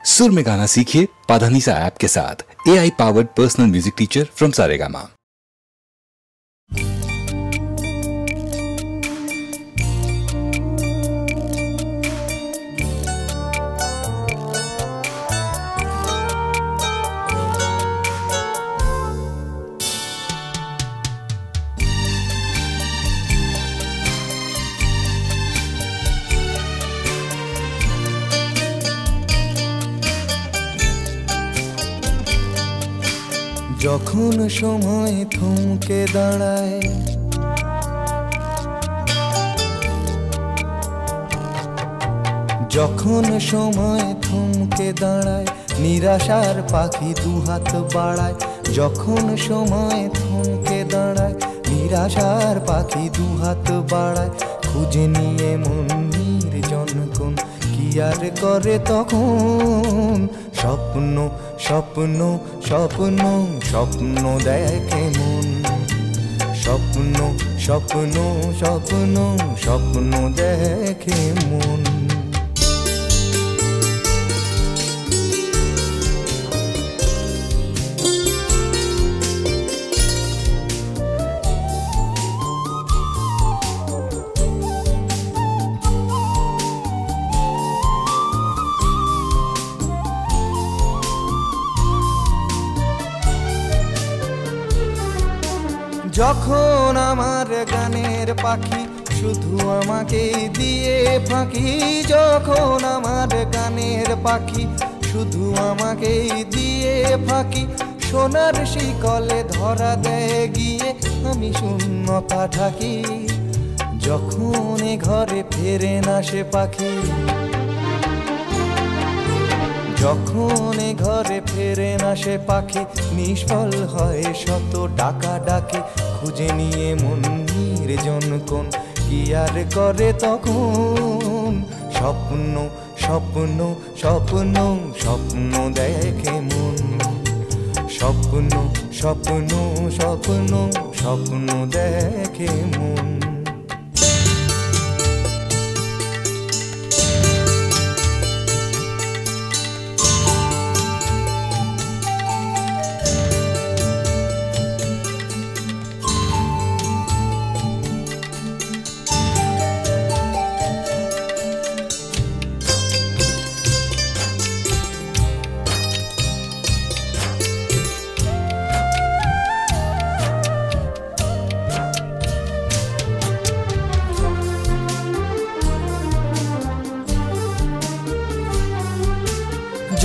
सुर में गाना सीखिए पाधानीसा ऐप के साथ। AI powered personal music teacher from Saregama. যখন সময় থমকে দাঁড়ায়, যখন সময় থমকে দাঁড়ায়, নিরাশার পাখি দুহাত বাড়ায়। যখন সময় থমকে দাঁড়ায়, নিরাশার পাখি দুহাত বাড়ায়। খুঁজে নিয়ে মন নির্জন কোন কি আর করে তখন। স্বপ্ন স্বপ্ন স্বপ্ন স্বপ্ন দেখে মন। স্বপ্ন স্বপ্ন স্বপ্ন স্বপ্ন দেখে মন। যখন আমার গানের পাখি শুধু আমাকে দিয়ে ফাঁকি। যখন আমার গানের পাখি শুধু আমাকে দিয়ে ফাঁকি। সোনার শিকলে ধরা দেয় গিয়ে আমি শূন্যতা ঢাকি। যখন এ ঘরে ফেরে না সে পাখি, যখন এ ঘরে ফেরে না সে পাখি, নিষ্ফল হয় শত ডাকা ডাকি। খুঁজে নিয়ে মন নির্জন কোন কি আর করে তখন। স্বপ্ন স্বপ্ন স্বপ্ন স্বপ্ন দেখে মন। স্বপ্ন স্বপ্ন স্বপ্ন স্বপ্ন দেখে মন।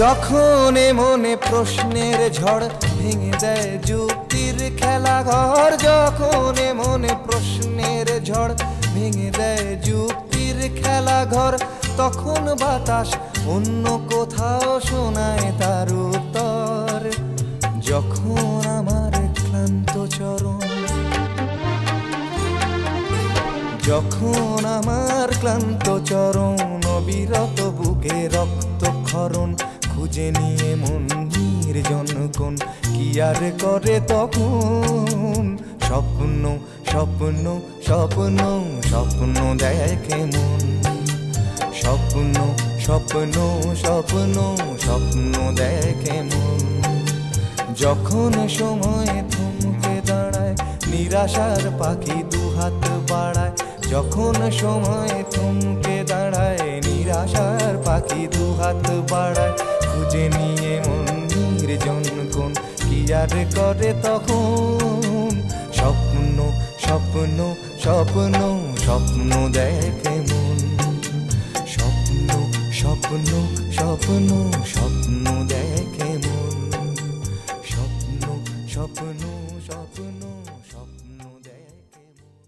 যখন মনে প্রশ্নের ঝড় ভেঙে দেয় যুক্তির খেলাঘর। যখন মনে প্রশ্নের ঝড় ভেঙে দেয় যুক্তির খেলাঘর, তখন বাতাস অন্য কোথাও শোনায় তার উত্তর। যখন আমার ক্লান্ত চরণ, যখন আমার ক্লান্ত চরণ, অবিরত বুকে রক্তক্ষরণ। খুঁজে নিয়ে মন নির্জন কোন কি আর করে তখন। স্বপ্ন স্বপ্ন স্বপ্ন স্বপ্ন দেখে মন। স্বপ্ন স্বপ্ন স্বপ্ন স্বপ্ন দেখে মন। যখন সময় থমকে দাঁড়ায়, নিরাশার পাখি দুহাত বাড়ায়। যখন সময় থমকে দাঁড়ায়, নিরাশার পাখি দুহাত বাড়ায়। খুঁজে নিয়ে মন নির্জন কোন কি আর করে তখন। স্বপ্ন স্বপ্ন স্বপ্ন স্বপ্ন দেখে মন। স্বপ্ন স্বপ্ন স্বপ্ন স্বপ্ন দেখে মন। স্বপ্ন স্বপ্ন স্বপ্ন স্বপ্ন দেখে মন।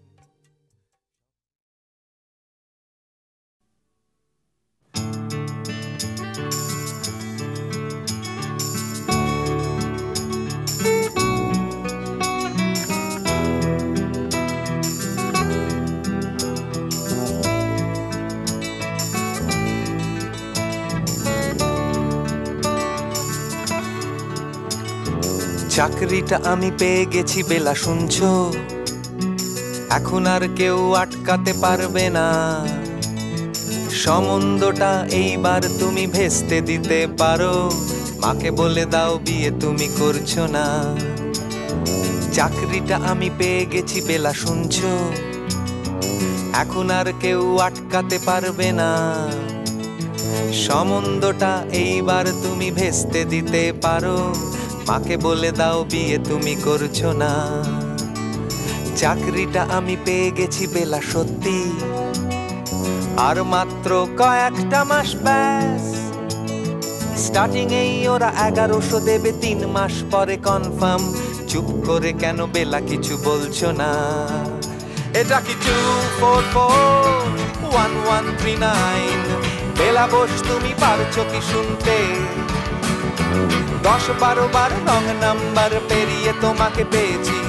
চাকরিটা আমি পেয়ে গেছি বেলা, শুনছো? এখন আর কেউ আটকাতে পারবে না। সম্বন্ধটা এইবার তুমি ভেস্তে দিতে পারো, মাকে বলে দাও বিয়ে তুমি করছো না। চাকরিটা আমি পেয়ে গেছি বেলা শুনছো, এখন আর কেউ আটকাতে পারবে না। সম্বন্ধটা এইবার তুমি ভেস্তে দিতে পারো, মাকে বলে দাও বিয়ে তুমি করছো না। চাকরিটা আমি পেয়ে গেছি বেলা সত্যি, আর মাত্র কয়েকটা মাস ব্যাস। স্টার্টিং এই ওরা 1100 দেবে, 3 মাস পরে কনফার্ম। চুপ করে কেন বেলা কিছু বলছো না? এটা কি 2441139? বেলা বোস তুমি পারছো কি শুনতে? 10-12 বার রং নাম্বার পেরিয়ে তোমাকে পেয়েছি,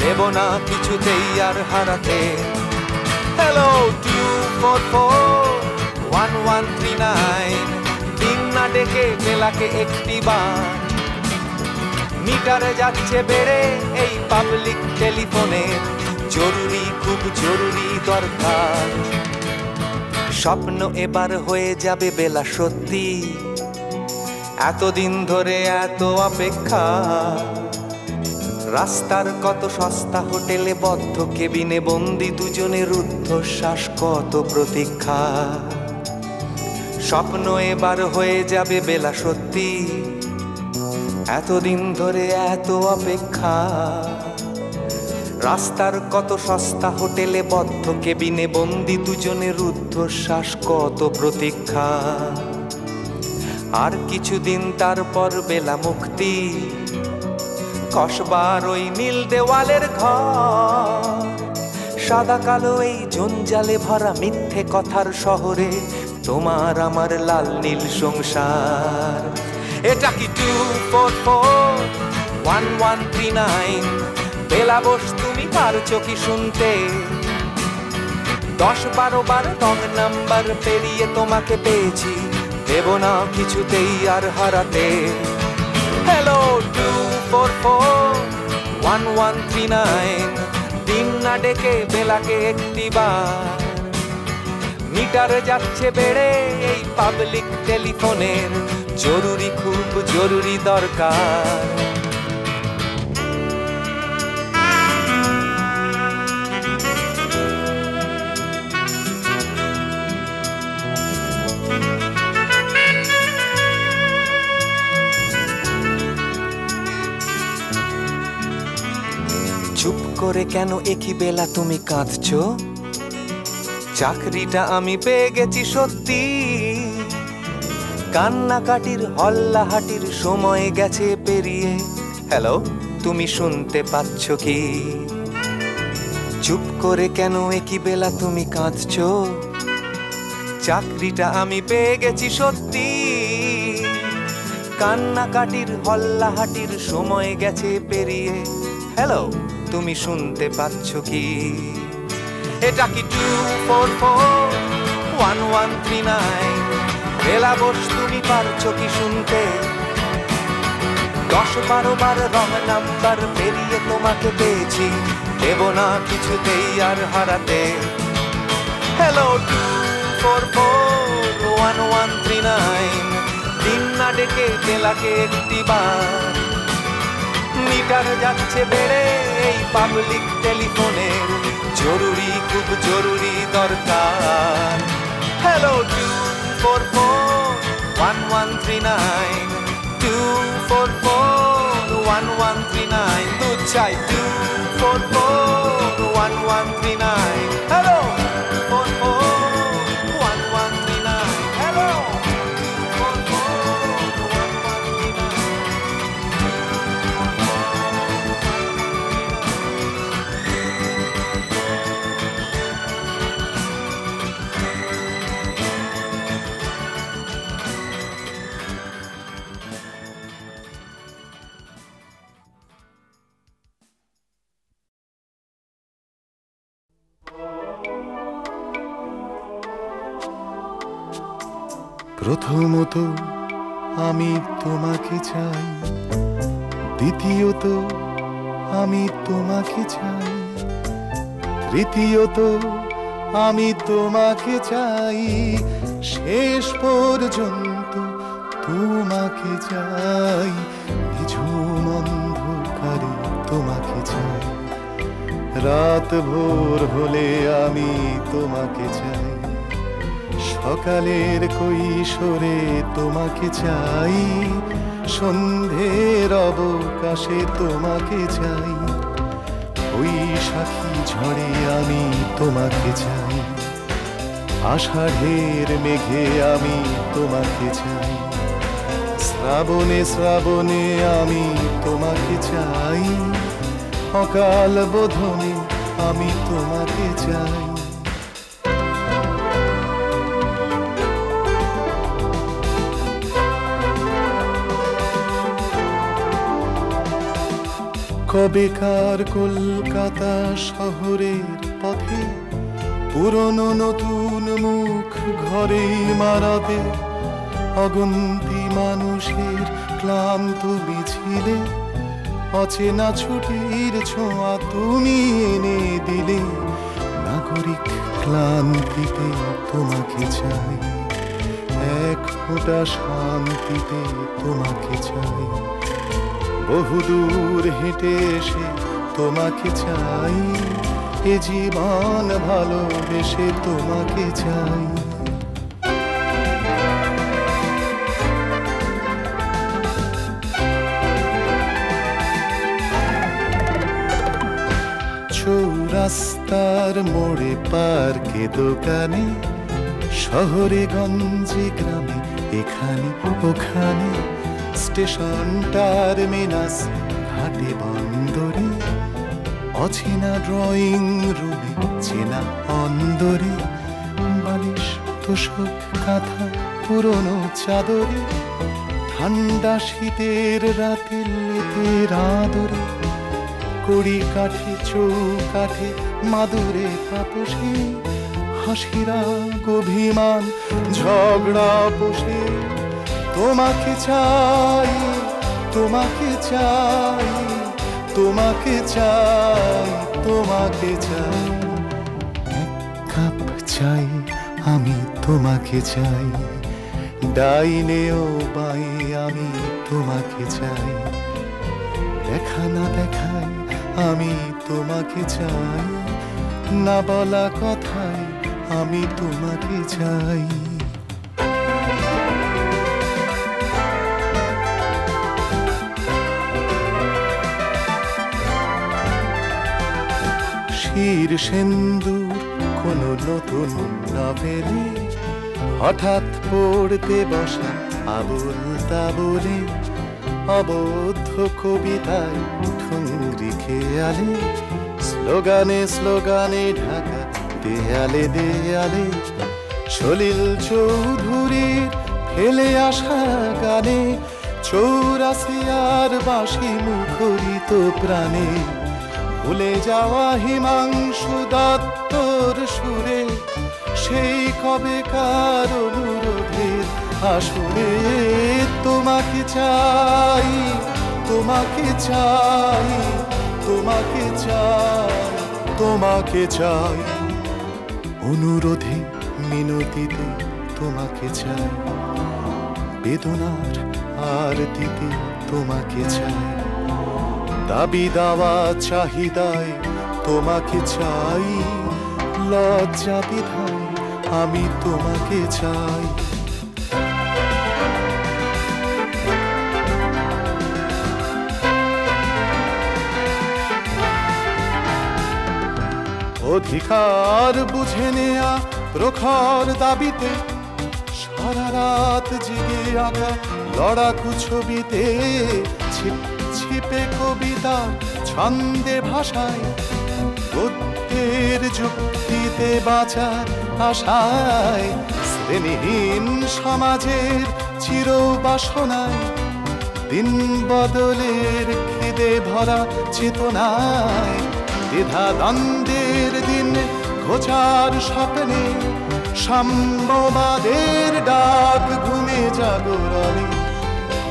দেব না কিছুতেই আর হারাতে। হ্যালো 2441139, দিন না ডেকে বেলাকে একটিবার। মিটারে যাচ্ছে বেড়ে এই পাবলিক টেলিফোনের, জরুরি খুব জরুরি দরকার। স্বপ্ন এবার হয়ে যাবে বেলা সত্যি, এতদিন ধরে এত অপেক্ষা। রাস্তার কত সস্তা হোটেলে বদ্ধ কেবিনে বন্দি দুজনের রুদ্ধশ্বাস, কত প্রতীক্ষা। স্বপ্ন এবার হয়ে যাবে বেলা সত্যি, এতদিন ধরে এত অপেক্ষা। রাস্তার কত সস্তা হোটেলে বদ্ধ কেবিনে বন্দি দুজনের রুদ্ধশ্বাস, কত প্রতীক্ষা। আর কিছুদিন তারপর বেলা মুক্তি, কসবার ওই নীল দেওয়ালের ঘর। সাদা কালো এই জঞ্জালে ভরা মিথ্যে কথার শহরে, তোমার আমার লাল নীল সংসার। এটা কি 2441139? বেলা বোস তুমি পারছো কি শুনতে? 10-12 বার রং নাম্বার পেরিয়ে তোমাকে পেয়েছি, দেব না কিছুতেই আর হারাতে। হ্যালো 2441139, দিন না ডেকে বেলাকে একটিবার। মিটারে যাচ্ছে বেড়ে এই পাবলিক টেলিফোনের, জরুরি খুব জরুরি দরকার। চুপ করে কেন একই বেলা তুমি কাঁদছো? চাকরিটা আমি পেয়ে গেছি সত্যি, কান্নাকাটির হল্লাহাটির সময় গেছে পেরিয়ে। হ্যালো তুমি শুনতে পাচ্ছ কি? চুপ করে কেন একই বেলা তুমি কাঁদছো? চাকরিটা আমি পেয়ে গেছি সত্যি, কান্নাকাটির হল্লাহাটির সময় গেছে পেরিয়ে। হ্যালো তুমি শুনতে পাচ্ছ কি? এটা কি 2441139? বেলা বোস তুমি পারছো কি শুনতে? 10-12 বার রং নাম্বার পেরিয়ে তোমাকে পেয়েছি, দেব না কিছুতেই আর হারাতে। হ্যালো 2441139, দিন না ডেকে বেলাকে একটিবার। মিটারে যাচ্ছে বেড়ে এই পাবলিক টেলিফোনের, জরুরি খুব জরুরি দরকার। হ্যালো 2441139, 2441139, দুধ চাই 2441139। Hello 2441139, hello 2441139। প্রথমত আমি তোমাকে চাই, দ্বিতীয়ত আমি তোমাকে চাই, তৃতীয়ত আমি তোমাকে চাই, শেষ পর্যন্ত তোমাকে চাই, নিঝুম অন্ধকারে তোমাকে চাই, রাত ভোর হলে আমি তোমাকে চাই, সকালের কৈশোরে তোমাকে চাই, সন্ধ্যের অবকাশে তোমাকে চাই, বৈশাখী ঝড়ে আমি তোমাকে চাই, আষাঢ়ের মেঘে আমি তোমাকে চাই, শ্রাবণে শ্রাবণে আমি তোমাকে চাই, অকাল বোধনে আমি তোমাকে চাই। কবেকার কলকাতা শহরের পথে পুরনো নতুন মুখ ঘরেই মারাবে, অগন্তি মানুষের ক্লান্ত মিছিলে অচেনা ছুটির ছোঁয়া তুমি এনে দিলে, নাগরিক ক্লান্তিতে তোমাকে চাই, এক ফোঁটা শান্তিতে তোমাকে চাই, বহুদূর হেঁটে এসে তোমাকে চাই, এ জীবন ভালোবেসে তোমাকে চাই। চৌরাস্তার মোড়ে পার্কে দোকানে, শহরে গঞ্জে গ্রামে এখানে ওখানে, স্টেশন টার্মিনাস ঘাটে বন্দরে, অচেনা ড্রয়িং রুমে চেনা অন্দরে, বালিশ তোষক কাঁথা পুরনো চাদরে, ঠান্ডা শীতের রাতে লেপের আদরে, কড়ি কাঠে চৌকাঠে মাদুরে তাপসে, হাসিরা অভিমান ঝগড়া বসে, তোমাকে চাই, তোমাকে চাই, তোমাকে চাই, তোমাকে চাই, এক কাপ চাই আমি তোমাকে চাই, ডাইনে ও বাই আমি তোমাকে চাই, দেখা না দেখায় আমি তোমাকে চাই, না বলা কথায় আমি তোমাকে চাই। শির সিন্দুর কোন নতুন নভেলে, হঠাৎ পড়তে বসা আবুল তাবলে, অবদ্ধ কবিতায় ঠুংরি খেয়ালে, স্লোগানে স্লোগানে ঢাকা দেয়ালে দেয়ালে, সলিল চৌধুরীর ফেলে আসা গানে, চৌরাসিয়ার বাঁশি মুখরিত প্রাণে, ভুলে যাওয়া হিমাংশু দত্তর সুরে, সেই কবেকার অনুরোধের আসরে, তোমাকে চাই, তোমাকে চাই, তোমাকে চাই, তোমাকে চাই, অনুরোধে মিনতিতে তোমাকে চাই, বেদনার আরতিতে তোমাকে চাই, দাবি দাওয়া চাহিদায় তোমাকে চাই, লজ্জা বিধায় আমি তোমাকে চাই। অধিকার বুঝে নেয়া প্রখর দাবিতে, সারা রাত জেগে আঁকা লড়াকু ছবিতে, ছিপে কবিতা ছন্দে ভাষায়, বুদ্ধের যুক্তিতে বাঁচার আশায়, শ্রেণীহীন সমাজের চির বাসনায়, দিন বদলের খিদে ভরা চেতনায়, দ্বিধা দ্বন্দ্বের দিন ঘোচার স্বপ্নে, সাম্যবাদের ডাক ঘুমে জাগরণে,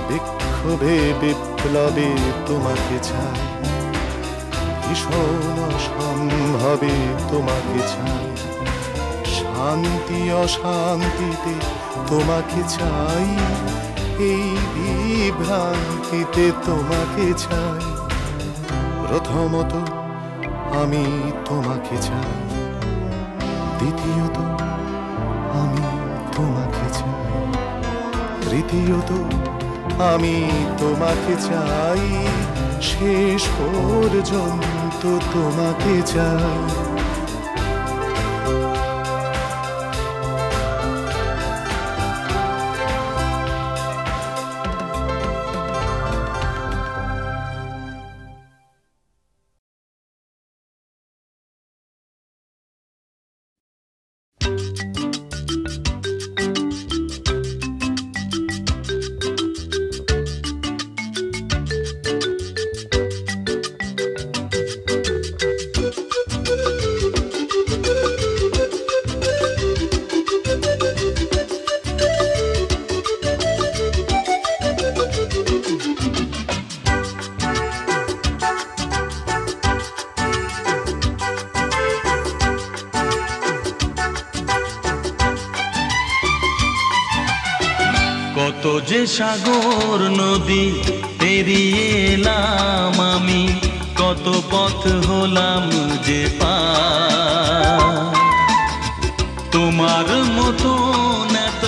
বিক্ষোভে বিপ্লবে তোমাকে চাই, ভীষণ অসম্ভবে তোমাকে চাই, শান্তি অশান্তিতে তোমাকে চাই, এই বিভ্রান্তিতে তোমাকে চাই। প্রথমত আমি তোমাকে চাই, দ্বিতীয়ত আমি তোমাকে চাই, তৃতীয়ত আমি তোমাকে চাই, শেষ পর্যন্ত তোমাকে চাই। কত যে সাগর নদী পেরিয়ে এলাম আমি, কত পথ হলাম যে পার। তোমার মতো এত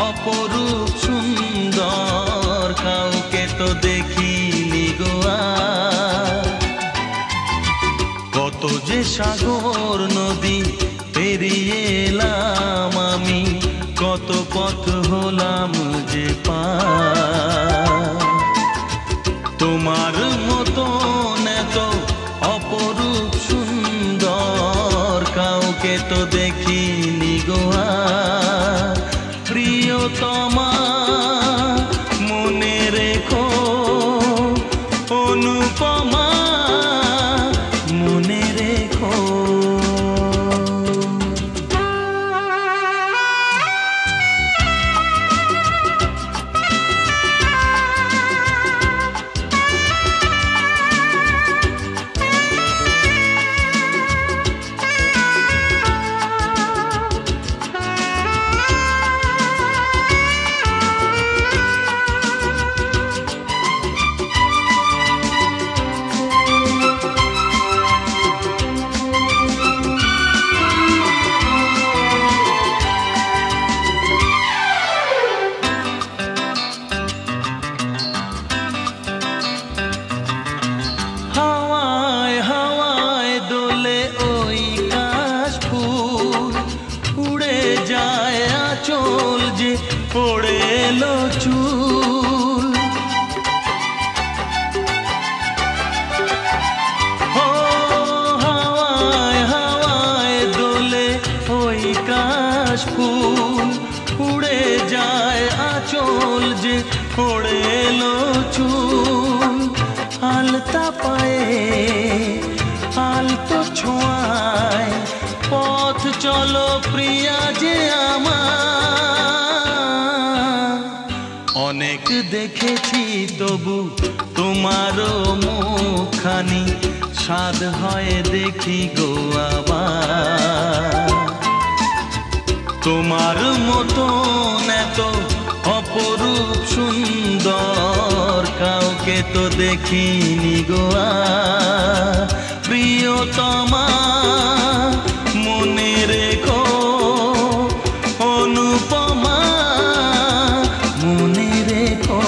অপরূপ সুন্দর কাউকে তো দেখিনি গো আর। কত যে সাগর নদী পেরিয়ে এলাম আমি, কত পথ হলাম যে পার। তোমার মতো এত অপরূপ সুন্দর কাউকে তো দেখিনি গো আর। প্রিয়তমা মনে রেখো, অনুপমা মনে রেখো। পড়ে এলো চুল, ও হাওয়ায় হাওয়ায় দোলে ওই কাশ ফুল। উড়ে যায় আঁচল যে পড়ে এলো চুল। আলতা পায়ে আলতো ছোঁয়ায় পথ চলো প্রিয়া যে আমার। অনেক দেখেছি তবু তোমারও মুখখানি, স্বাদ হয় দেখি গো আবার। তোমার মতো এত অপরূপ সুন্দর কাউকে তো দেখিনি গো আর। প্রিয়তমা মনে রেখো, অনুপমা মনে রেখো।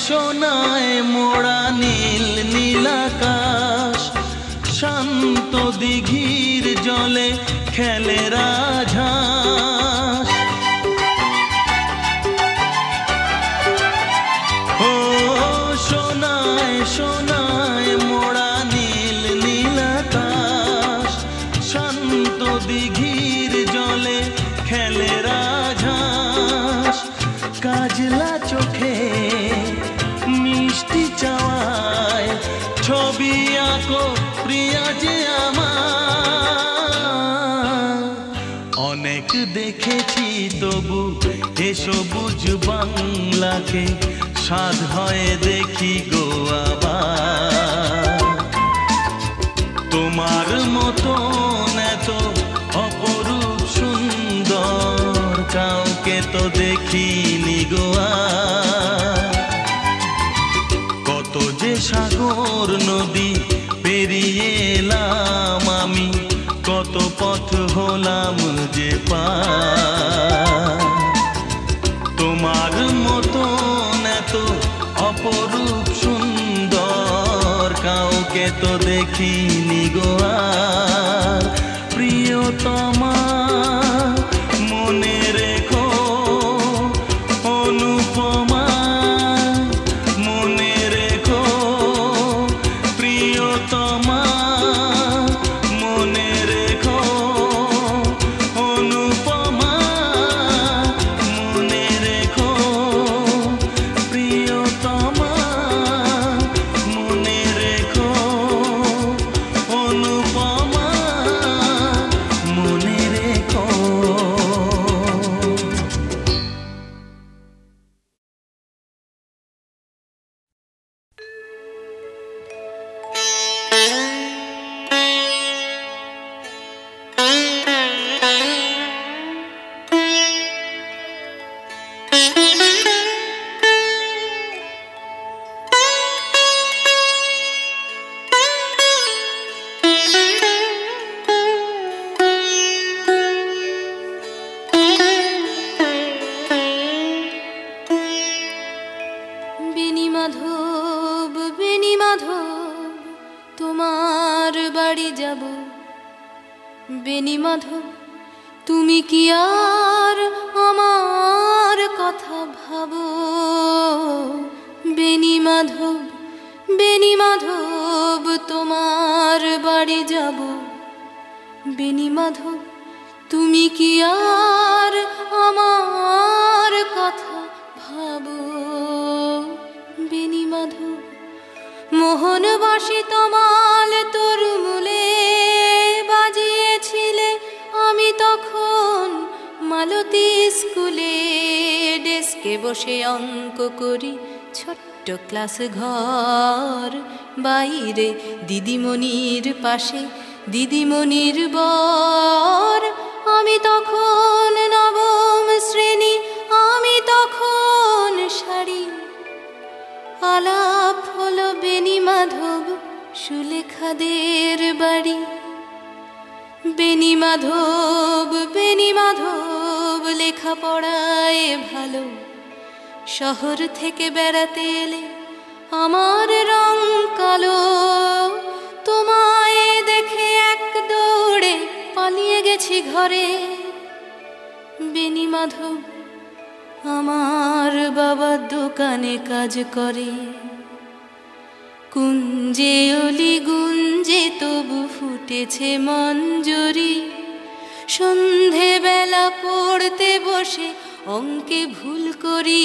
সোনায় মোড়া নীল নীলাকাশ, শান্ত দিঘির জলে খেলে রাজহাঁস। ছবি আঁকো প্রিয়া যে আমার, অনেক দেখেছি তবু এ সবুজ বাংলাকে সাধ হয়ে দেখি গো আবার। তোমার মতন এত অপরূপ সুন্দর কাউকে তো দেখিনি গো আর। কত যে সাগর নদী পেরিয়ে এলাম আমি, কত পথ হলাম যে পার। তোমার মতন এত অপরূপ সুন্দর কাউকে তো দেখিনি গো আর। প্রিয়তমা মনে রেখো, অনুপমা মনে রেখো, প্রিয়তমা মনে রেখো, অনুপমা মনে রেখো, প্রিয়তমা মনে রেখো, অনুপমা মনে রেখো। বেনি মাধব, বেনি মাধব, তোমার বাড়ি যাব। বেনি মাধব, তুমি কি আর আমার কথা ভাবো? বেনি মাধব, বেনি মাধব, তোমার বাড়ি যাব। বেনি মাধব, তুমি কি আর আমার কথা ভাবো? বেনি মাধব, মোহনবাসী তমাল তরুমূলে বাজিয়েছিলে আমি তখন মালতী স্কুলে। ডেস্কে বসে অঙ্ক করি ছোট্ট ক্লাস ঘর, বাইরে দিদিমণির পাশে দিদিমণির বর। আমি তখন নবম শ্রেণী, আমি তখন শাড়ি। আলাপ হলো বেনি মাধব সুলেখাদের বাড়ি। বেনি মাধব, বেনি মাধব, লেখাপড়ায় ভালো। শহর থেকে বেড়াতে এলে আমার রং কালো। তোমায় দেখে এক দৌড়ে পালিয়ে গেছি ঘরে। বেনি মাধব, আমার বাবা দোকানে কাজ করে। কুঞ্জে অলি গুঞ্জে তবু ফুটেছে মঞ্জরি। সন্ধেবেলা পড়তে বসে অঙ্কে ভুল করি।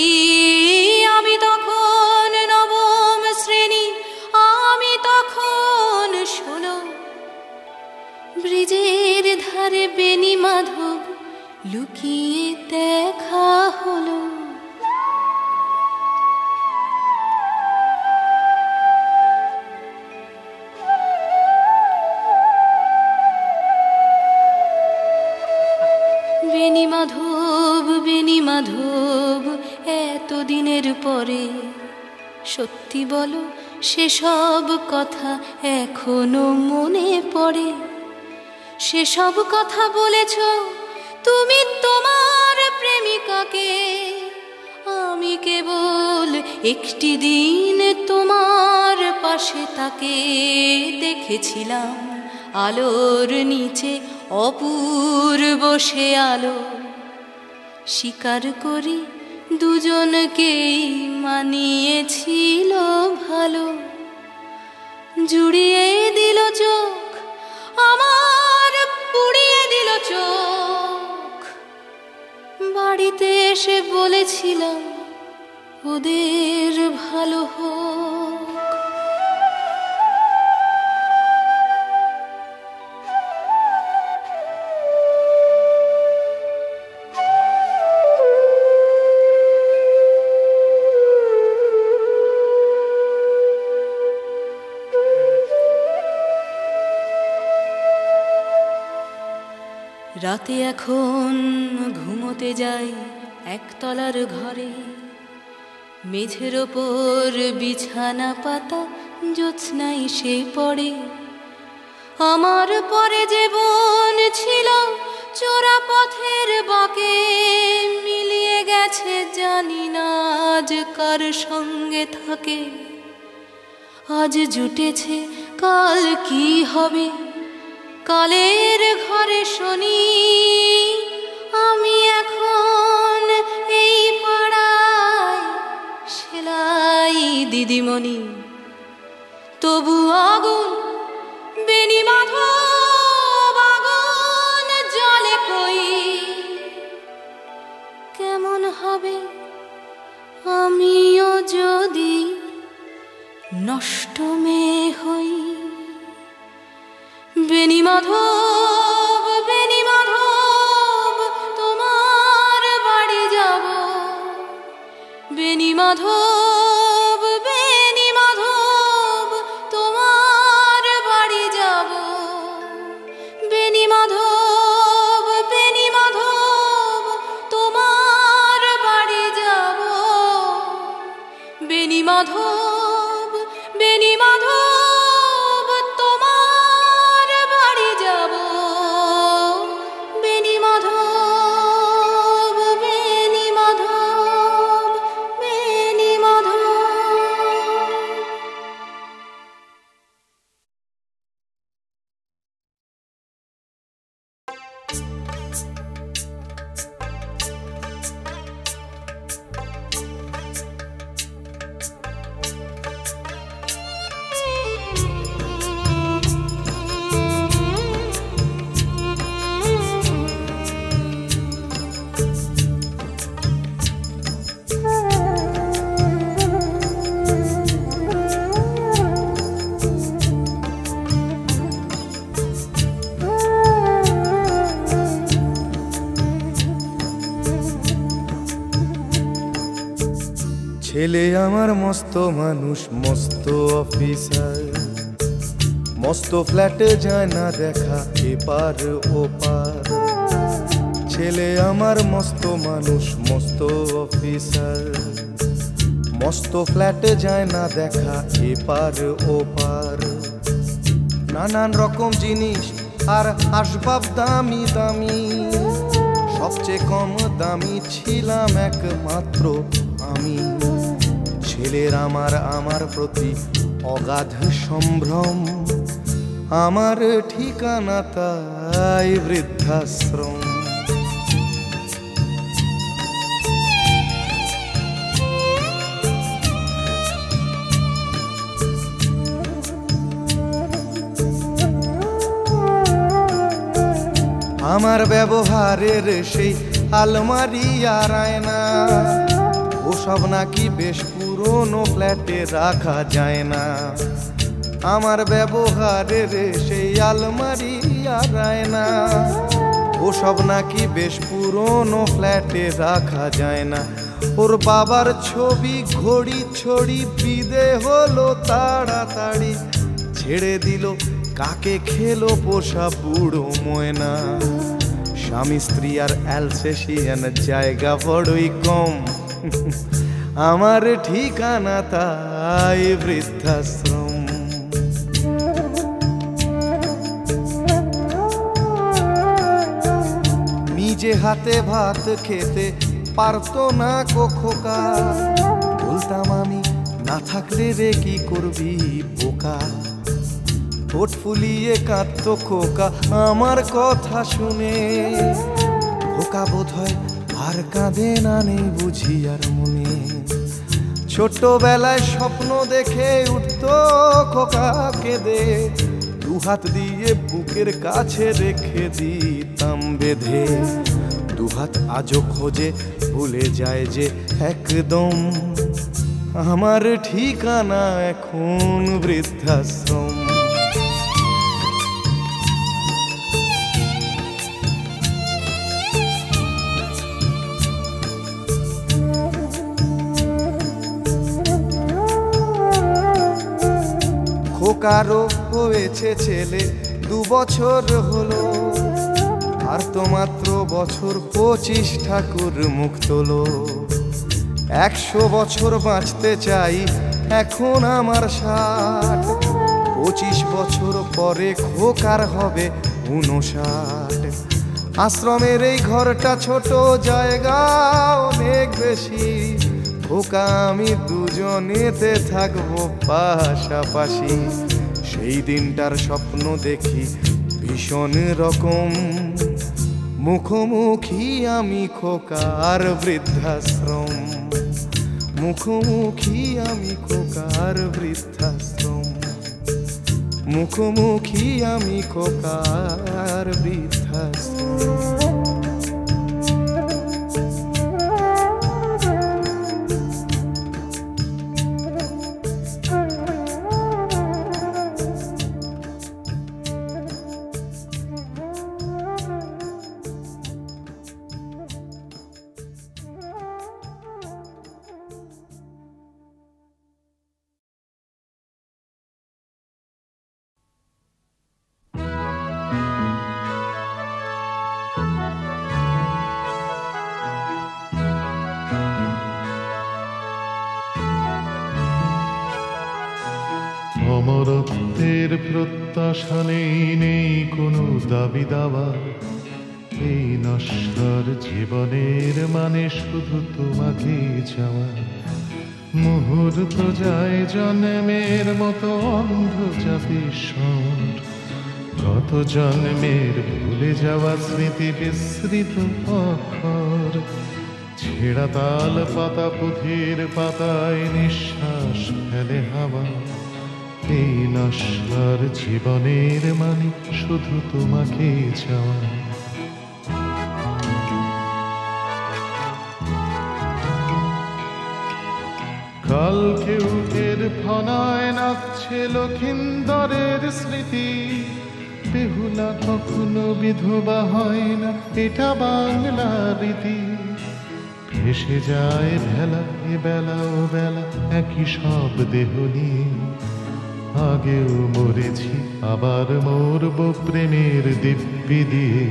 আমি তখন নবম শ্রেণী, আমি তখন 16। ব্রিজের ধারে বেনি মাধব লুকিয়ে দেখা হলো। বেনি মাধব, বেনি মাধব, এতদিনের পরে সত্যি বলো সেসব কথা এখনো মনে পড়ে? সেসব কথা বলেছ তুমি তোমার প্রেমিকাকে। আমি কেবল একটি দিন তোমার পাশে তাকে দেখেছিলাম। আলোর নিচে অপূর্ব সে আলো। স্বীকার করি দুজনকেই মানিয়েছিল ভালো। জুড়িয়ে দিল চোখ আমার, পুড়িয়ে দিল চোখ। বাড়িতে এসে বলেছিলাম ওদের ভালো হোক। রাতে এখন ঘুমোতে যাই একতলার ঘরে, মেঝের ওপর বিছানা পাতা জ্যোৎস্নায় সে পড়ে। আমার পরে যে বোন ছিল চোরা পথের বাঁকে, মিলিয়ে গেছে জানি না আজ কার সঙ্গে থাকে। আজ জুটেছে কাল কি হবে, কালের ঘরে শনি। আমি এখন এই পাড়ায় সেলাই দিদিমণি, তবু আগুন বেনি মাধব আগুন জলে কই। কেমন হবে আমিও যদি নষ্ট মেয়ে হই। বেনি মাধব, বেনি মাধব তোমার বাড়ি যাব। বেনি মাধব, বেনি মাধব তোমার বাড়ি যাব। বেনি মাধব, বেনি মাধব তোমার বাড়ি যাব। বেনি মাধব, বেনি মাধব তোমার বাড়ি যাব। বেনি মাধব, বেনি মাধব, বেনি মাধব। ছেলে আমার মস্ত মানুষ, মস্ত অফিসার, মস্ত ফ্ল্যাটে যায় না দেখা এপার ওপার। ছেলে আমার মস্ত মানুষ, মস্ত অফিসার, মস্ত ফ্ল্যাটে যায় না দেখা এপার ওপার। নানান রকম জিনিস আর আসবাব দামি দামি, সবচেয়ে কম দামি ছিলাম একমাত্র আমি। ছেলের আমার প্রতি অগাধ সম্ভ্রম, আমার ঠিকানা তাই বৃদ্ধাশ্রম। আমার ব্যবহারের সেই আলমারি আর আয়না, ওসব নাকি বেশ পুরনো ফ্ল্যাটে রাখা যায় না। আমার ব্যবহারের সেই আলমারি আর আয়না, ওসব নাকি বেশ পুরনো ফ্ল্যাটে রাখা যায় না। ওর বাবার ছবি ঘড়ি ছড়ি বিদে হলো তাড়াতাড়ি, ছেড়ে দিল কাকে খেলো পোষা বুড়ো ময়না। স্বামী স্ত্রী আর অ্যালসেশিয়ান জায়গা বড়ই কম, আমার ঠিকানা তাই বৃদ্ধাশ্রম। নিজে হাতে ভাত খেতে পারতো না খোকা, বলতাম আমি না থাকলে রে কি করবি বোকা। ঠোঁট ফুলিয়ে কাঁদতো খোকা আমার কথা শুনে, খোকা বোধহয় আর কাঁদে না নেই বুঝি আর মনে। ছোটবেলায় স্বপ্ন দেখে উঠতো খোকা কেঁদে, দুহাত দিয়ে বুকের কাছে রেখে দিতাম বেঁধে। দুহাত আজও খোঁজে ভুলে যায় যে একদম, আমার ঠিকানা এখন বৃদ্ধাশ্রম। খোকারও হয়েছে ছেলে 2 বছর হলো, আর তো মাত্র বছর 25 ঠাকুর মুখ তোলো 100 বছর বাঁচতে চাই এখন আমার 60 25 বছর পরে খোকার হবে 59 আশ্রমের এই ঘরটা ছোট জায়গা অনেক বেশি খোকা আমি দুজনেতে থাকবো পাশাপাশি সেই দিনটার স্বপ্ন দেখি ভীষণ রকম মুখোমুখি আমি খোকার বৃদ্ধাশ্রম মুখোমুখি আমি খোকার বৃদ্ধাশ্রম মুখোমুখি আমি খোকার বৃদ্ধাশ্রম অমরত্বের প্রত্যাশা নেই কোনো দাবি দাওয়া এই নশ্বর জীবনের মানে শুধু তোমাকে চাওয়া মুহূর্ত যায় জন্মের মতো অন্ধ জাতির স্বর কত জন্মের ভুলে যাওয়া স্মৃতি বিস্মৃত অক্ষর ছেঁড়া তাল পাতা পুঁথির পাতায় নিঃশ্বাস ফেলে হাওয়া এই নশ্বর জীবনের মানে শুধু তোমাকে চাওয়া কালকে উঠের ফনায় নাচছে লক্ষিন্দরের স্মৃতি বেহুলা কখনো বিধবা হয় না এটা বাংলা রীতি ভেসে যায় ভেলা এ বেলা ও বেলা একই সব দেহ নিয়ে আগেও মরেছি আবার মরব প্রেমের দিব্যি দিয়ে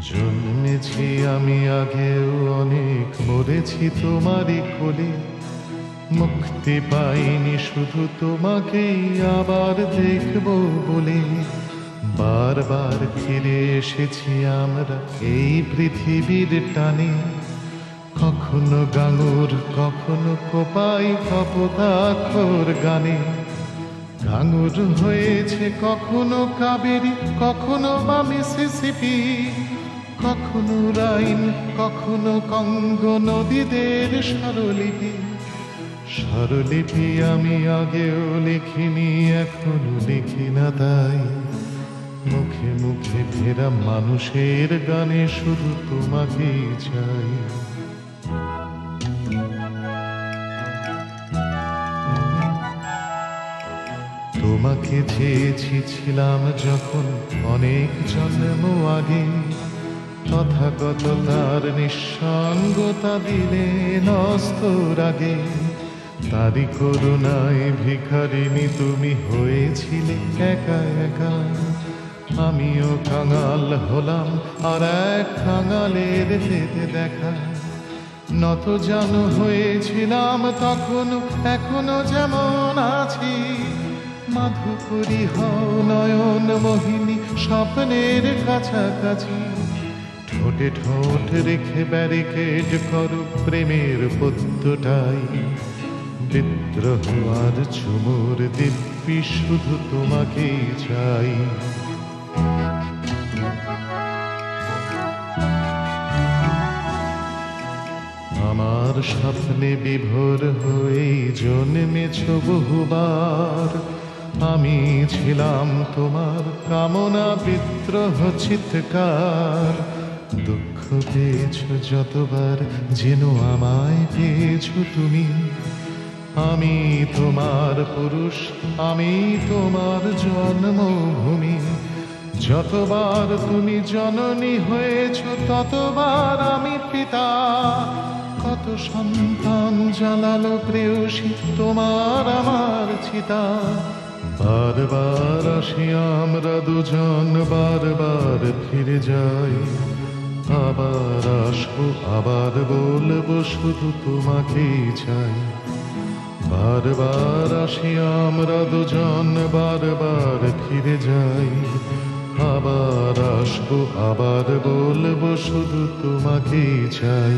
জন্মেছি আমি আগেও অনেক মরেছি তোমারই কোলে মুক্তি পাইনি শুধু তোমাকেই আবার দেখবো বলে বারবার ফিরে এসেছি আমরা এই পৃথিবীর টানে কখনো গাঙুর কখনো কোপাই কপোতাক্ষর গানে গাঙুর হয়েছে কখনো কাবেরী কখনো বা মিসিসিপি কখনো রাইন কখনো কঙ্গ নদীদের স্বরলিপি স্বরলিপি আমি আগেও লিখিনি এখনো লিখি না তাই মুখে মুখে ফেরা মানুষের গানে শুধু তোমাকেই চাই তোমাকে চেয়েছি ছিলাম যখন অনেক জন্ম আগে তথাগততার নিঃসঙ্গতা দিলে নস্তর আগে তারি করুণায় ভিখারিণী তুমি হয়েছিলে একা একা আমিও কাঙাল হলাম আর এক কাঙালের যেতে দেখা নত জানু হয়েছিলাম তখন এখনো যেমন আছি মাধুকরী হও নয়ন মোহিনী স্বপ্নের কাছাকাছি ঠোঁটে ঠোঁট রেখে ব্যারিকেড করো প্রেমের পদ্মটাই বিদ্রোহ আর চুমুর দিব্যি শুধু তোমাকেই চাই আমার স্বপ্নে বিভোর হয়ে জন্মেছ বহুবার আমি ছিলাম তোমার কামনা বিদ্রোহ চিৎকার দুঃখ পেয়েছ যতবার যেন আমায় পেয়েছ তুমি আমি তোমার পুরুষ আমি তোমার জন্মভূমি যতবার তুমি জননী হয়েছ ততবার আমি পিতা কত সন্তান জ্বালালো প্রেয়সী তোমার আমার চিতা। বারবার আসি আমরা দুজন, বারবার ফিরে যাই। আবার আসবো, আবার বলবো শুধু তোমাকেই চাই। বারবার আসি আমরা দুজন, বারবার ফিরে যাই। আবার আসবো, আবার বলবো শুধু তোমাকেই চাই।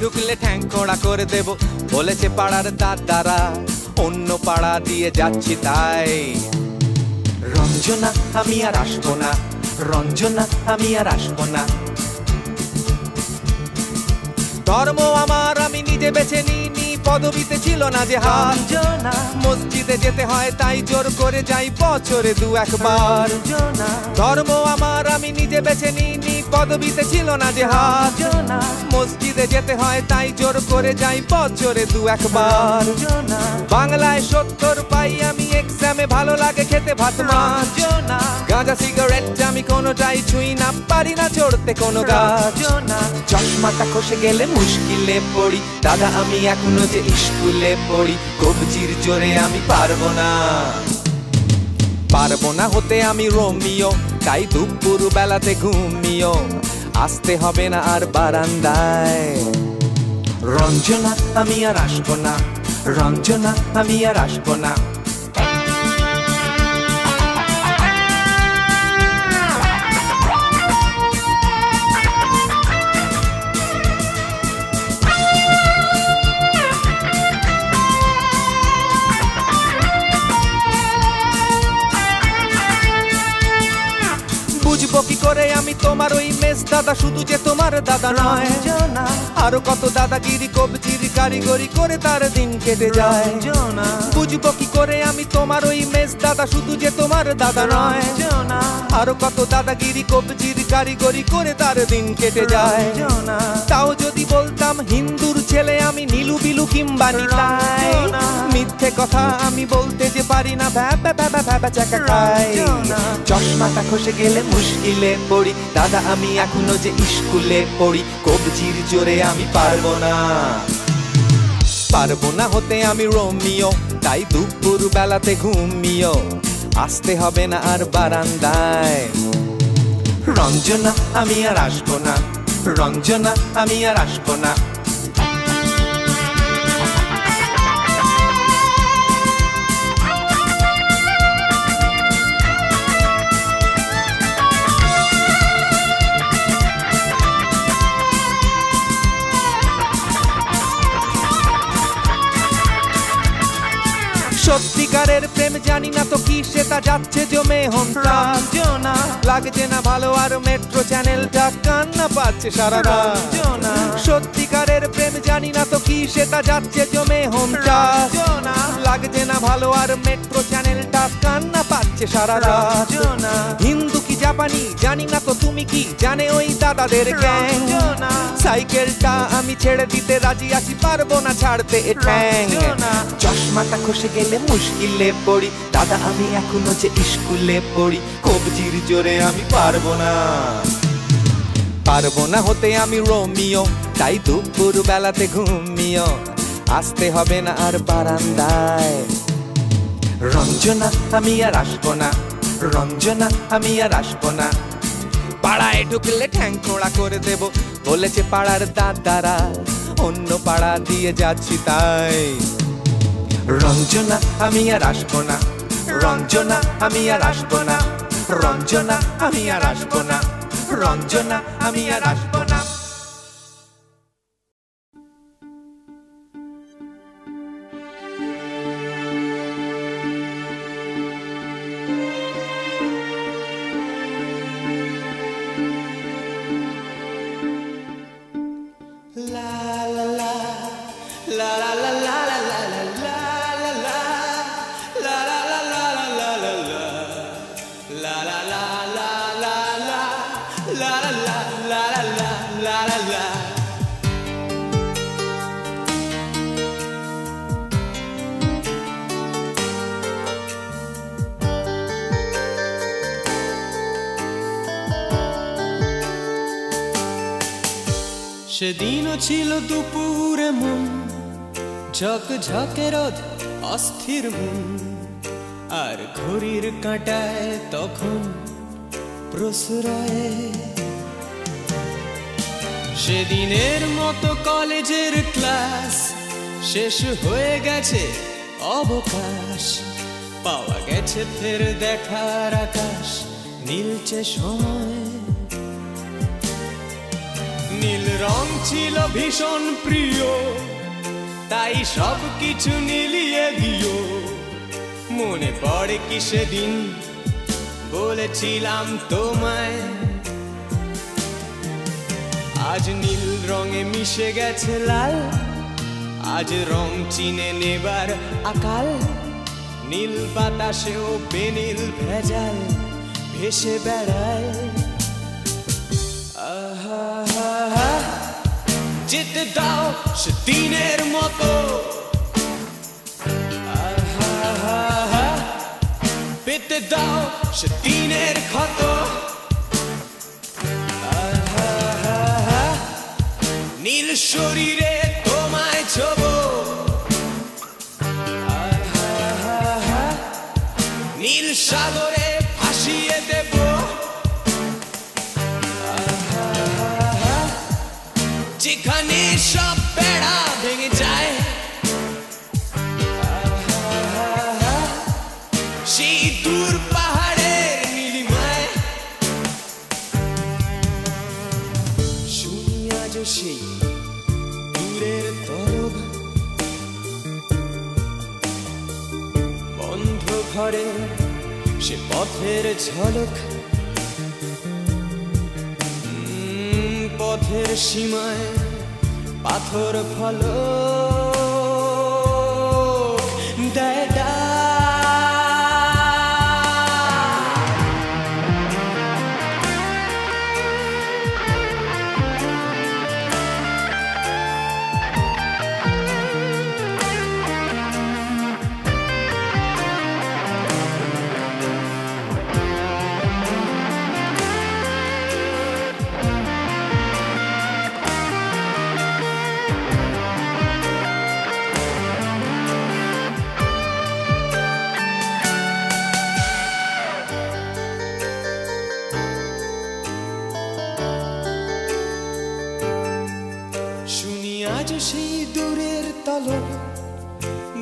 ঢুকলে ঠ্যাং খোঁড়া করে দেব বলেছে পাড়ার দাদারা, অন্য পাড়া দিয়ে যাচ্ছি তাই। রঞ্জনা আমি আর আসবো না, রঞ্জনা আমি আর আসবো না। ধর্ম আমার আমি নিজে বেছে নিইনি, পদবিতে ছিল না যে রঞ্জনা। মসজিদে যেতে হয় তাই জোর করে যাই বছরে দু একবার। ধর্ম আমার আমি নিজে বেছে নিইনি, পদবিতে ছিল না যে রঞ্জনা। মসজিদে যেতে হয় তাই জোর করে যাই বছরে দু একবার। বাংলায় 70 পাই আমি এক্সামে, ভালো লাগে খেতে ভাত মাছ। গাঁজা সিগারেট আমি কোনোটাই ছুঁই না, পারি না চড়তে কোনো গাছ। চশমাটা খসে গেলে মুশকিলে পড়ি, দাদা আমি এখনো যে স্কুলে পড়ি। কবজির জোরে আমি পারবো না, পারবো না হতে আমি রোমিও, তাই দুপুর বেলাতে ঘুমিও। আসতে হবে না আর বারান্দায়। রঞ্জনা আমি আর আসবো না, রঞ্জনা আমি আর আসবো না। বুঝবো কি করে আমি তোমার ওই মেস দাদা, শুধু যে তোমার দাদা নয়, আরো কত দাদাগিরি কবজির কারিগরি করে তার দিন কেটে যায়। বুঝবো কি করে আমি তোমার ওই মেস দাদা, শুধু যে তোমার দাদা নয়, আরো কত দাদাগিরি কবজির কারিগরি করে তার দিন কেটে যায়। তাও যদি বলতাম হিন্দুর ছেলে আমি, নীলু বিলু কিংবা নিতাই। মিথ্যে কথা আমি বলতে যে পারি না, ভ্যাবা ভ্যাবা ভ্যাবা চাকা খাই। চশমাটা খসে গেলে মুশকিলে পড়ি, দাদা আমি এখনো যে স্কুলে পড়ি। কবজির জোরে আমি পারবো না, পারবো না হতে আমি রোমিও, তাই দুপুর বেলাতে ঘুমিও। আসতে হবে না আর বারান্দায়। রঞ্জনা আমি আর আসবো না, রঞ্জনা আমি আর আসবো না। সত্যিকারের প্রেম জানি না তো কি, সেটা যাচ্ছে জমে হন্তাস। লাগছে না ভালো আর মেট্রো চ্যানেলটা কান্না পাচ্ছে সারা রাত। সত্যিকারের প্রেম জানি না তো কি, সেটা যাচ্ছে জমে হন্তাস। লাগছে না ভালো আর মেট্রো চ্যানেলটা কান্না পাচ্ছে সারা রাত। হিন্দু কি জাপানি জানি না তো, তুমি কি জানে ওই দাদাদের গ্যাং? সাইকেলটা আমি ছেড়ে দিতে রাজি আছি, পারবো না ছাড়তে এ ঠ্যাং। চশমাটা খসে গেলে মুশকিলে পড়ি, দাদা আমি এখনো যে স্কুলে পড়ি। কবজির জোরে আমি পারবো না, পারবো না হতে আমি রোমিও, তাই দুপুর বেলাতে ঘুমিও। আসতে হবে না আর বারান্দায়। রঞ্জনা আমি আর আসবো না, রঞ্জনা আমি আর আসবো না। পাড়ায় ঢুকলে ঠ্যাং খোঁড়া করে দেব বলেছে পাড়ার দাদারা, অন্য পাড়া দিয়ে যাচ্ছি তাই। রঞ্জনা আমি আর আসবো না, রঞ্জনা আমি আর আসবো না, রঞ্জনা আমি আর আসবো না, রঞ্জনা আমি আর আসবো না। La la la la la la la la la সেদিনও ছিল দুপুরে মন ঝকঝকে রোদ অস্থির মন আর ঘড়ির কাঁটায় তখন প্রশ্রয় সেদিনের মতো কলেজের ক্লাস শেষ হয়ে গেছে অবকাশ পাওয়া গেছে ফের দেখার আকাশ নীলচে সময় নীল রং ছিল ভীষণ প্রিয় তাই সব কিছু নীলিয়ে দিও মনে পড়ে কি সেদিন বলেছিলাম তোমায় আজ নীল রঙে মিশে গেছে লাল আজ রং চিনে নেবার আকাল নীল বাতাসেও বেনীল ভেজাল ভেসে বেড়ায় যেতে দাও সে দিনের মতো পেতে দাও সে দিনের ক্ষত নীল শরীরে তোমায় ছোবো নীল সাগরে ভাসিয়ে দেব যেখানে সব বেড়া ভেঙে যায় সেই দূর পাহাড়ের নীলিমায় শুনি আজ সেই দূরের তরব বন্ধ ঘরে সে পথের ঝলক পথের সীমায় পাথর ফলক দেয় আজ সেই দূরের তলক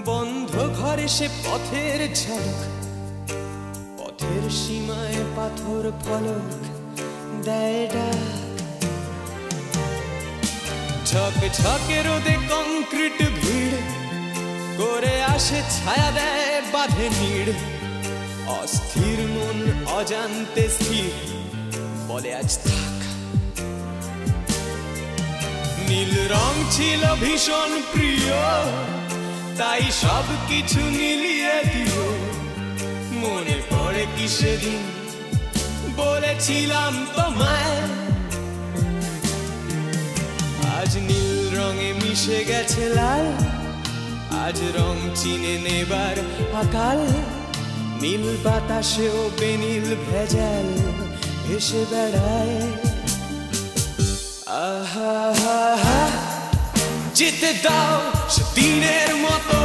বন্ধ ঘরে সে পথের ঝলক পথের সীমায় পাথর ফলক দেয় ঝকঝকে রোদে কংক্রিট ভিড় করে আসে ছায়া দেয় বাঁধে নিড় অস্থির মন অজান্তে স্থির বলে আজ থাক নীল রং ছিল ভীষণ প্রিয় তাই সব কিছু মিলিয়ে দিও মনে পড়ে কি সেদিন বলেছিলাম তোমায় আজ নীল রঙে মিশে গেছে লাল আজ রং চিনে নেবার আকাল নীল বাতাসেও বেনীল ভেজাল ভেসে বেড়ায় যেতে দাও সে দিনের মতো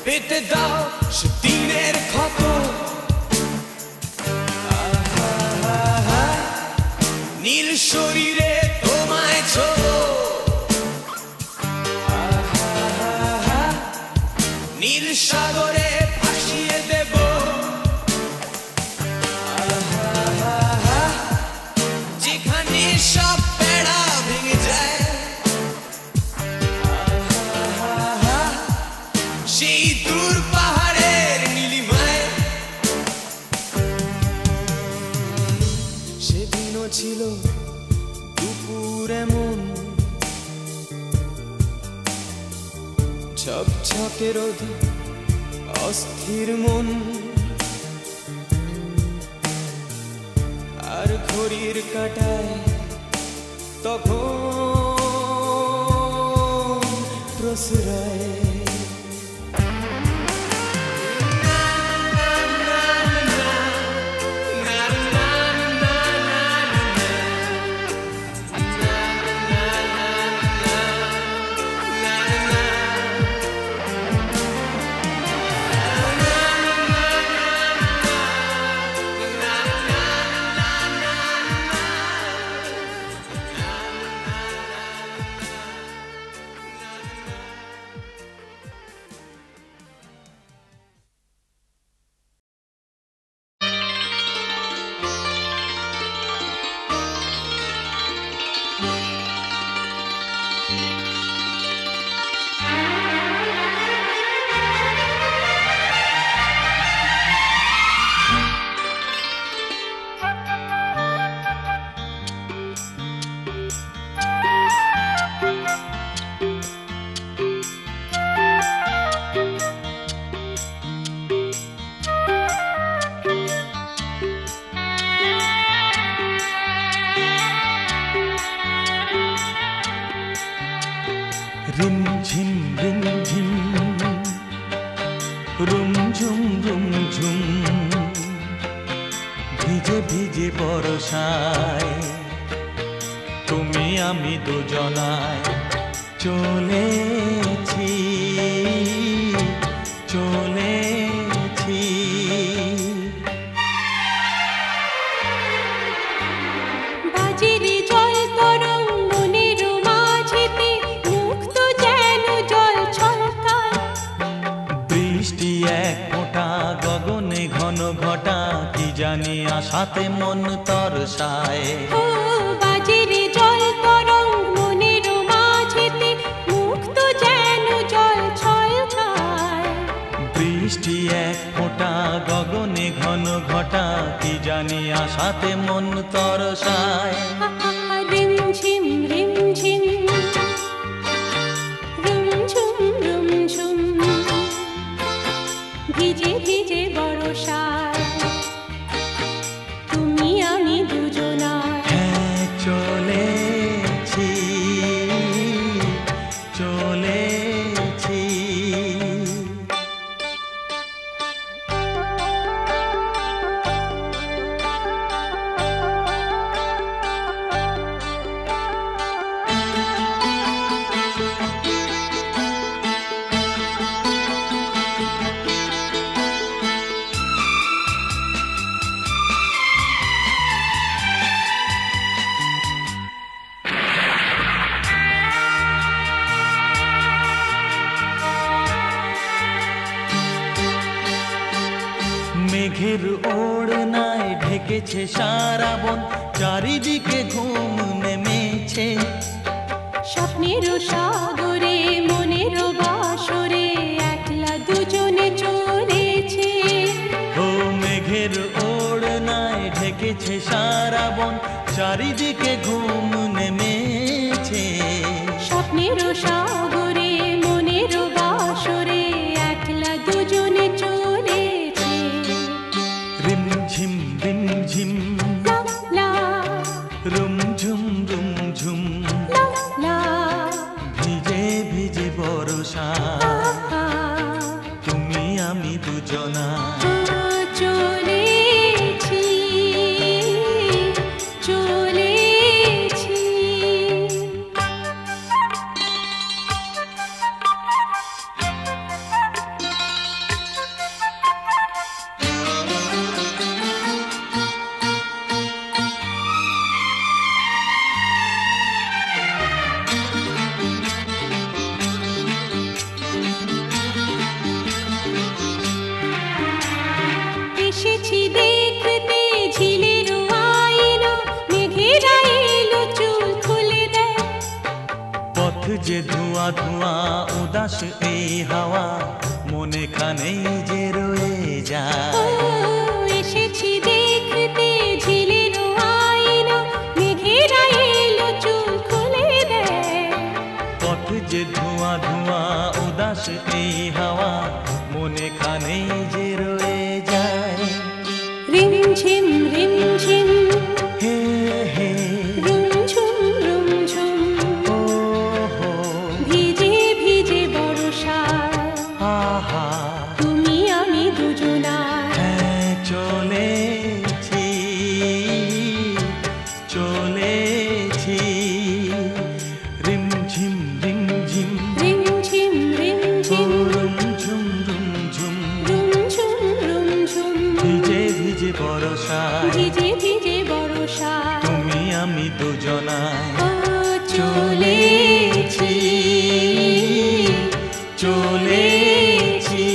পেতে দাও সে দিনের ক্ষত নীল শরীরে তোমায় ছোবো নীল সাগরে ভাসিয়ে দেব যেখানে সব বেড়া ভেঙে যায় সেই দূর পাহাড়ের নীলিমায় সেদিনও ছিল দুপুর এমন ঝকঝকে রোদ অস্থির মন আর ঘড়ির কাঁটায় তখন প্রশ্রয় রিমঝিম রিমঝিম রুমঝুম রুমঝুম ভিজে ভিজে বর্ষায় তুমি আমি দুজনায় চলেছি চলেছি। বাজিরে জল তরঙ্গ মনের মাঝেতে মুক্ত যেন জল ছলকায়। বৃষ্টি এক ফোঁটা গগনে ঘন ঘটা কি জানি আশাতে মন তরসায়। ও বাজিরে জল তরঙ্গ মনের মাঝেতে মুক্ত যেন জল ছলকায়। বৃষ্টি এক ফোঁটা গগনে ঘন ঘটা কি জানি আশাতে মন তরসায়। রিমঝিম রিমঝিম রুমঝুম রুমঝুম ভিজে ভিজে বর্ষায় তুমি আমি দুজনায়। হ্যাঁ চলেছি চলেছি। মেঘের ওড়নায় ঢেকেছে সারা বন চারিদিকে ঘুম নেমেছে। স্বপ্নের সাগরে মনের বাসরে একলা দুজনে চলেছে। ও মেঘের ওড়নায় ঢেকেছে সারা বন চারিদিকে ঘুম নেমেছে। স্বপ্নের সাগরে মনের বাসরে একলা দুজনে চলেছে। রিমঝিম রিমঝিম লা লা রুমঝুম রুমঝুম লা লা ভিজে ভিজে বর্ষা তুমি আমি দুজনা চলেছি চলেছি। এসেছি দেখতে ঝিলের আয়না মেঘেরা এলো চুল খুলে দেয়। পথ যে ধোঁয়া ধোঁয়া উদাস এই হাওয়া মনে খানেই যে রয়ে ও যায়। এসেছি দেখতে ঝিলের আয়না মেঘেরা এলো চুল খুলে দেয়। পথ যে ধোঁয়া ধোঁয়া উদাস এই হাওয়া মনে খানেই যে রয়ে যায়। রিমঝিম রিমঝিম হে হে রুমঝুম রুমঝুম ও হো ভিজে ভিজে বর্ষায় আহা তুমি আমি দুজনায়। হ্যাঁ চলেছি চলেছি। রিমঝিম রিমঝিম রিমঝিম রিমঝিম রুমঝুম রুমঝুম রুমঝুম রুমঝুম ভিজে ভিজে বর্ষায় ভিজে ভিজে বর্ষায় তুমি আমি দুজনায় ও চলেছি চলেছি।